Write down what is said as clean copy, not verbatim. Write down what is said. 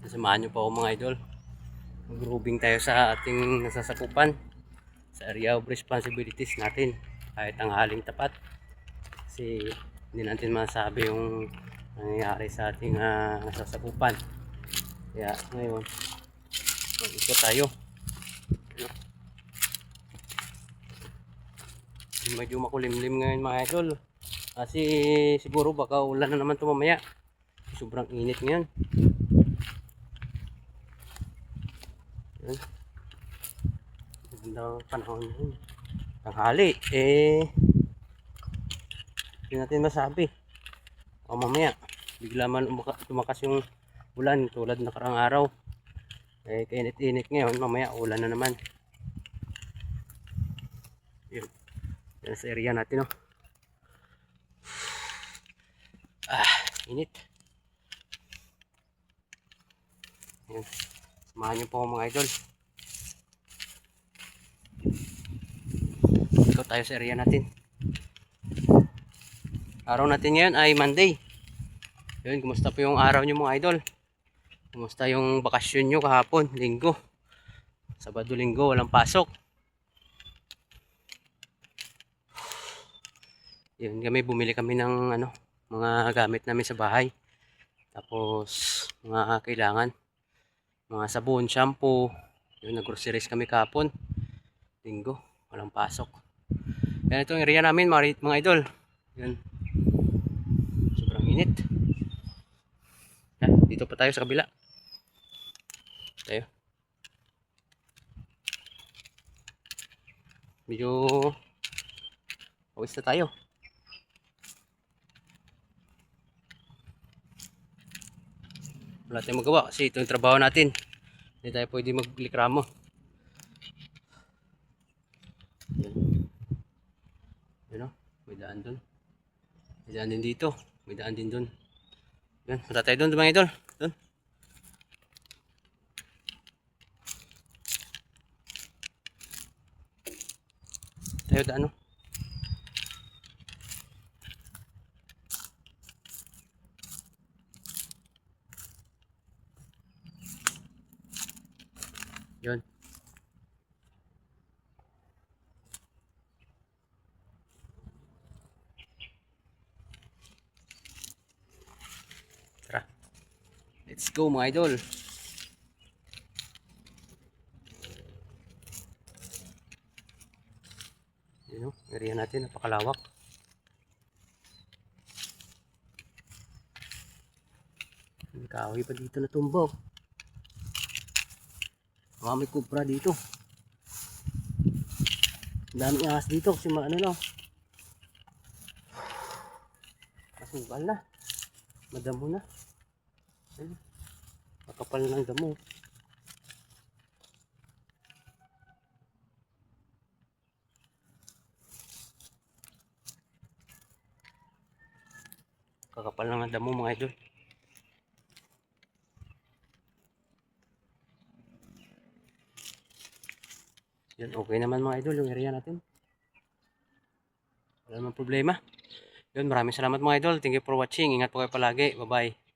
Samahan nyo po ako mga idol. Mag-grooving tayo sa ating nasasakupan sa area of responsibilities natin kahit ang haling tapat, kasi hindi natin masabi yung nangyayari sa ating nasasakupan. Kaya ngayon mag-ikot tayo. Medyo makulimlim ngayon mga idol, kasi siguro baka ulan na naman ito mamaya. Sobrang init ngayon. Magandang panahon yun. Tanghali, hindi natin masabi. O mamaya, bigla man tumakas yung ulan tulad nakarang araw. Kainit-init ngayon, mamaya ulan na naman. Yun. Yan sa area natin, oh. Init. Yan. Samahan niyo po mga idol. Ikaw tayo sa area natin. Araw natin ngayon ay Monday. Yun, kumusta po yung araw niyo mga idol? Kumusta yung bakasyon nyo kahapon, linggo? Sabado, linggo, walang pasok. Yun, bumili kami ng mga gamit namin sa bahay. Tapos mga kailangan, mga sabon, shampoo. Yun, nag-groceries kami kahapon, linggo, walang pasok. Yan, ito yung area namin mga idol. Yun, sobrang init. Dito pa tayo sa kabila. Tayo. Medyo pawis na tayo. Wala tayong magawa kasi ito yung trabaho natin. Hindi tayo pwede maglikramo. Yan o, may daan dun. May daan din dito. May daan din dun. Yan, punta tayo dun mga idol. Dun. Tayo daan o. Yun. Tara. Let's go mga idol. Yun o, area natin napakalawak. May kahoy pa dito na tumbo. May kubra dito. Dami ahas dito kasi lang. Masugal na. Madamo na. Makapal ng damo. Kakapal lang ang damo mga idol. Yun, okay naman mga idol yung area natin. Wala namang problema. Yun, maraming salamat mga idol. Thank you for watching. Ingat po kayo palagi. Bye bye.